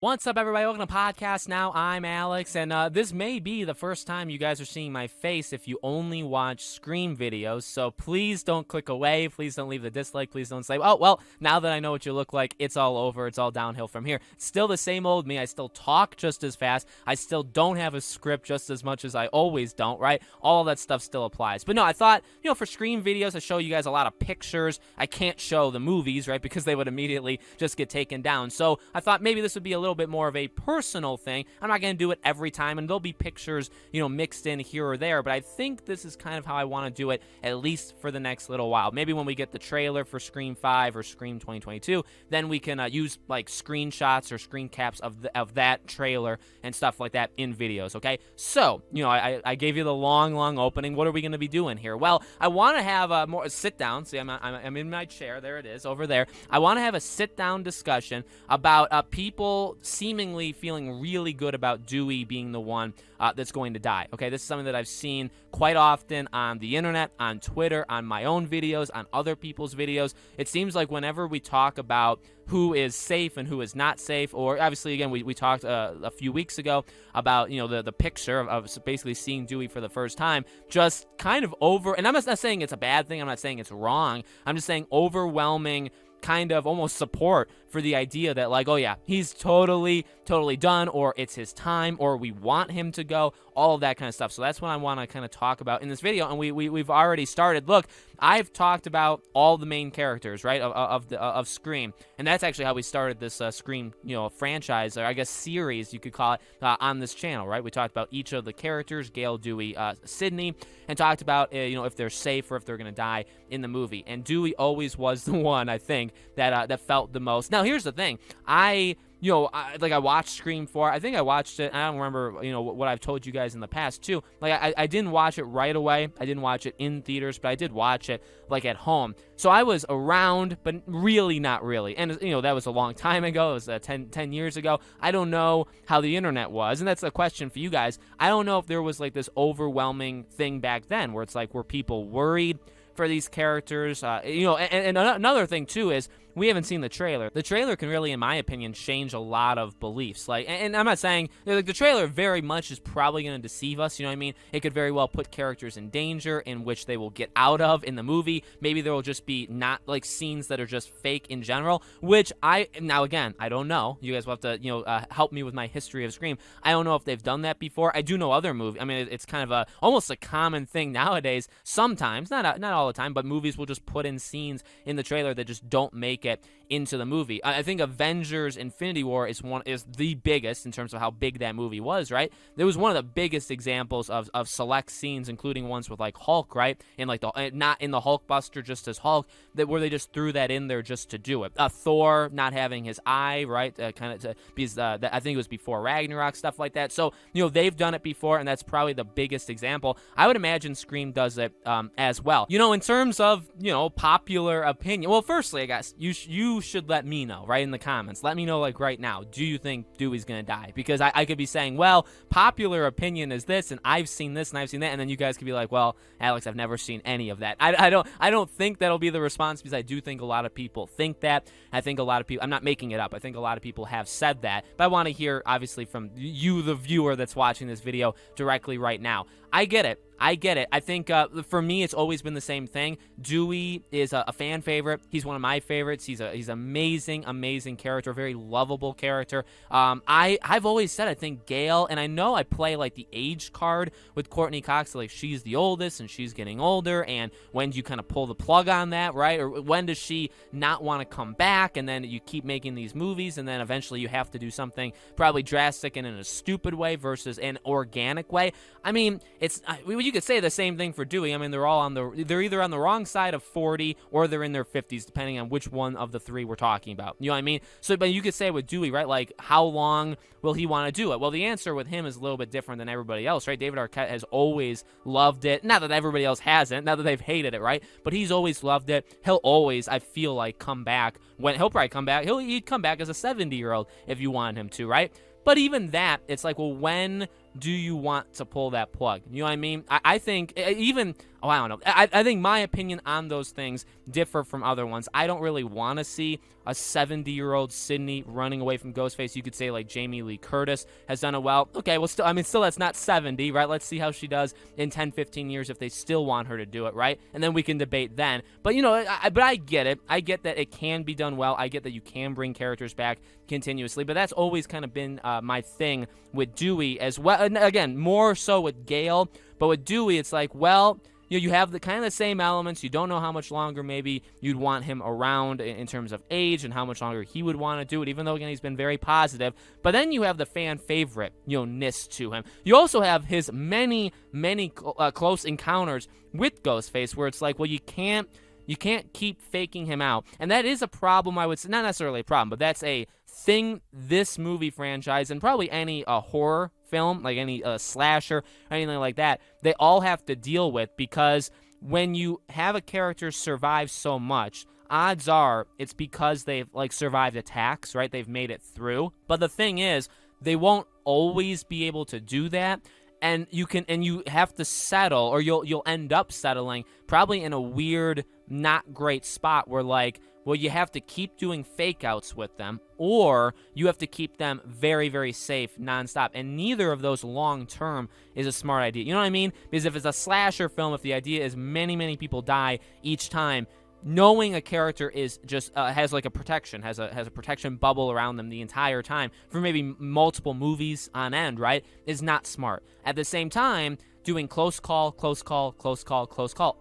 What's up, everybody? Welcome to Podcast Now. I'm Alex, and this may be the first time you guys are seeing my face if you only watch Scream videos, so please don't click away. Please don't leave the dislike. Please don't say, oh, well, now that I know what you look like, it's all over. It's all downhill from here. It's still the same old me. I still talk just as fast. I still don't have a script just as much as I always don't, right? All that stuff still applies. But no, I thought, for Scream videos, I show you guys a lot of pictures. I can't show the movies, right, because they would immediately just get taken down. So I thought maybe this would be a little bit more of a personal thing. I'm not going to do it every time, and there'll be pictures, mixed in here or there, but I think this is kind of how I want to do it, at least for the next little while. Maybe when we get the trailer for Scream 5 or Scream 2022, then we can use, like, screenshots or screen caps of that trailer and stuff like that in videos, okay? So, I gave you the long opening. What are we going to be doing here? Well, I want to have a more sit-down. See, I'm in my chair. There it is, over there. I want to have a sit-down discussion about people seemingly feeling really good about Dewey being the one that's going to die. Okay, this is something that I've seen quite often on the internet, on Twitter, on my own videos, on other people's videos. It seems like whenever we talk about who is safe and who is not safe, or obviously, again, we talked a few weeks ago about, the picture of basically seeing Dewey for the first time, just kind of and I'm not saying it's a bad thing, I'm not saying it's wrong, I'm just saying overwhelming kind of almost support for the idea that, like, oh yeah, he's totally done, or it's his time, or we want him to go, all of that kind of stuff. So that's what I want to kind of talk about in this video, and we've already started. Look, I've talked about all the main characters, right, of Scream, and that's actually how we started this Scream, franchise, or I guess series, you could call it, on this channel, right? We talked about each of the characters, Gail, Dewey, Sydney, and talked about, if they're safe or if they're going to die in the movie. And Dewey always was the one, I think, that felt the most. Now, here's the thing. I watched Scream 4. I think I watched it. I don't remember, what I've told you guys in the past, too. Like, I didn't watch it right away. I didn't watch it in theaters, but I did watch it, like, at home. So I was around, but really not really. And, that was a long time ago. It was 10 years ago. I don't know how the internet was. And that's a question for you guys. I don't know if there was, like, this overwhelming thing back then where it's like, were people worried for these characters? And another thing, too, is we haven't seen the trailer. The trailer can really, in my opinion, change a lot of beliefs. Like, and I'm not saying, like, the trailer very much is probably going to deceive us, you know what I mean? It could very well put characters in danger in which they will get out of in the movie. Maybe there will just be not, like, scenes that are just fake in general, which now again, I don't know. You guys will have to, help me with my history of Scream. I don't know if they've done that before. I do know other movies. I mean, it's kind of almost a common thing nowadays. Sometimes, not all the time, but movies will just put in scenes in the trailer that just don't make it into the movie. I think Avengers Infinity War is the biggest in terms of how big that movie was, right? It was one of the biggest examples of select scenes, including ones with, like, Hulk, right? And, like, not in the Hulkbuster just as Hulk, where they just threw that in there just to do it. Thor not having his eye, right? Because I think it was before Ragnarok, stuff like that. So, they've done it before, and that's probably the biggest example. I would imagine Scream does it as well. In terms of, popular opinion, well, firstly, I guess, you should let me know, right, in the comments. Let me know, like, right now, do you think Dewey's gonna die? Because I could be saying, well, popular opinion is this, and I've seen this, and I've seen that, and then you guys could be like, well, Alex, I've never seen any of that. I don't think that'll be the response, because I do think a lot of people think that. I think a lot of people, I'm not making it up, I think a lot of people have said that, but I want to hear, obviously, from you, the viewer that's watching this video directly right now. I get it. I think for me, it's always been the same thing. Dewey is a fan favorite. He's one of my favorites. He's amazing character, very lovable character. I've always said I think Gail, and I know I play, like, the age card with Courtney Cox, like, she's the oldest and she's getting older, and when do you kind of pull the plug on that, right? Or when does she not want to come back, and then you keep making these movies, and then eventually you have to do something probably drastic and in a stupid way versus an organic way. I mean, you could say the same thing for Dewey. I mean, they're either on the wrong side of 40 or they're in their 50s, depending on which one of the three we're talking about. You know what I mean? So, but you could say with Dewey, right? Like, how long will he want to do it? Well, the answer with him is a little bit different than everybody else, right? David Arquette has always loved it. Not that everybody else hasn't, not that they've hated it, right? But he's always loved it. He'll always, I feel like, come back. He'll probably come back. He'd come back as a 70-year-old if you want him to, right? But even that, it's like, well, when do you want to pull that plug? You know what I mean? I think even Oh, I don't know. I think my opinion on those things differ from other ones. I don't really want to see a 70-year-old Sydney running away from Ghostface. You could say like Jamie Lee Curtis has done it well. Okay, well, still that's not 70, right? Let's see how she does in 10, 15 years if they still want her to do it, right? And then we can debate then. But, but I get it. I get that it can be done well. I get that you can bring characters back continuously, but that's always kind of been my thing with Dewey as well. And again, more so with Gale, but with Dewey, it's like, well, you have the kind of the same elements. You don't know how much longer maybe you'd want him around in terms of age and how much longer he would want to do it, even though, again, he's been very positive. But then you have the fan favorite, ness to him. You also have his many, many close encounters with Ghostface where it's like, well, you can't keep faking him out. And that is a problem, I would say. Not necessarily a problem, but that's a thing this movie franchise and probably any horror film, like any slasher or anything like that, they all have to deal with, because when you have a character survive so much, odds are it's because they've survived attacks, right? They've made it through. But the thing is, they won't always be able to do that. And you have to settle, or you'll end up settling probably in a weird, not great spot where you have to keep doing fake outs with them, or you have to keep them very, very safe nonstop. And neither of those long term is a smart idea. You know what I mean? Because if it's a slasher film, if the idea is many, many people die each time, knowing a character is just has a protection, has a protection bubble around them the entire time for maybe multiple movies on end, right, is not smart. At the same time, doing close call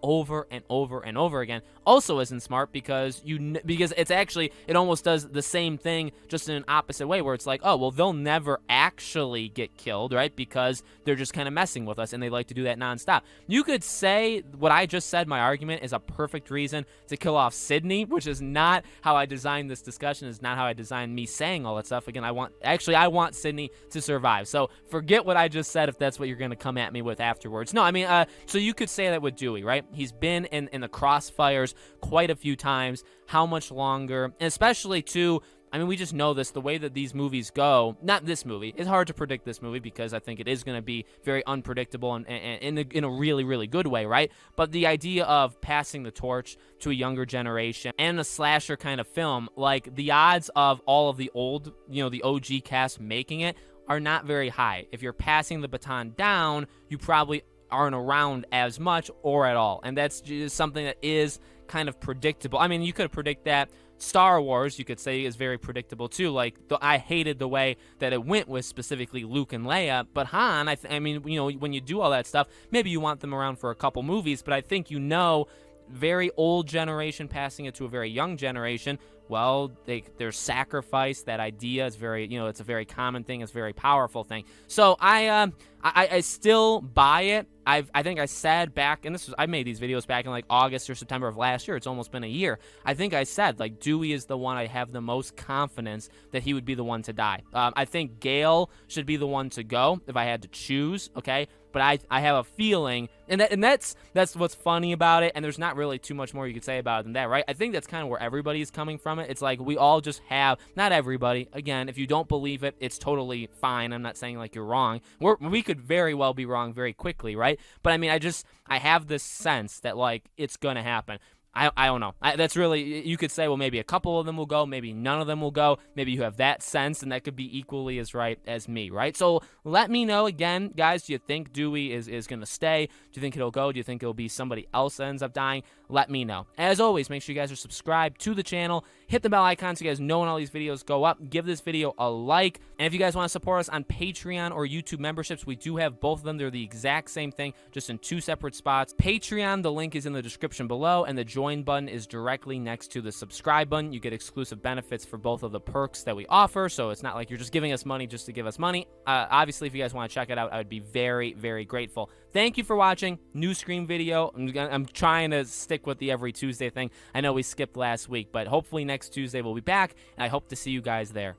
over and over and over again also isn't smart, because it almost does the same thing just in an opposite way, where it's like, oh, well, they'll never actually get killed, right, because they're just kind of messing with us and they like to do that nonstop. You could say what I just said, my argument, is a perfect reason to kill off Sydney, which is not how I designed this discussion, is not how I designed me saying all that stuff. Again, I want Sydney to survive, so forget what I just said if that's what you're going to come at me with afterwards. No, I mean, so you could say that with Dewey, right? He's been in the crossfires quite a few times. How much longer? And especially, too, I mean, we just know this, the way that these movies go, not this movie. It's hard to predict this movie because I think it is going to be very unpredictable and in a really, really good way, right? But the idea of passing the torch to a younger generation and a slasher kind of film, the odds of all of the old, the OG cast making it are not very high. If you're passing the baton down, you probably aren't around as much or at all. And that's just something that is kind of predictable. I mean, you could predict that. Star Wars, you could say, is very predictable too. I hated the way that it went with specifically Luke and Leia, but Han, I mean, when you do all that stuff, maybe you want them around for a couple movies, but I think very old generation passing it to a very young generation, well, their sacrifice, that idea is very, it's a very common thing. It's a very powerful thing. So I still buy it. I think I said back, and I made these videos back in August or September of last year. It's almost been a year. I think I said Dewey is the one I have the most confidence that he would be the one to die. I think Gale should be the one to go if I had to choose. Okay. But I have a feeling, and that's what's funny about it, and there's not really too much more you could say about it than that, right? I think that's kind of where everybody's coming from it. It's we all just have, not everybody, again, if you don't believe it, it's totally fine. I'm not saying you're wrong. We could very well be wrong very quickly, right? But I mean, I have this sense that it's gonna happen. I don't know. That's really, you could say, well, maybe a couple of them will go, maybe none of them will go. Maybe you have that sense, and that could be equally as right as me, right? So let me know, again, guys, do you think Dewey is going to stay? Do you think it'll go? Do you think it'll be somebody else that ends up dying? Let me know. As always, make sure you guys are subscribed to the channel. Hit the bell icon so you guys know when all these videos go up. Give this video a like. And if you guys want to support us on Patreon or YouTube memberships, we do have both of them. They're the exact same thing, just in two separate spots. Patreon, the link is in the description below, and the join button is directly next to the subscribe button. You get exclusive benefits for both of the perks that we offer, so it's not like you're just giving us money just to give us money. Obviously, if you guys want to check it out, I would be very, very grateful. Thank you for watching. New Scream video. I'm trying to stick with the every Tuesday thing. I know we skipped last week, but hopefully next Tuesday we'll be back, and I hope to see you guys there.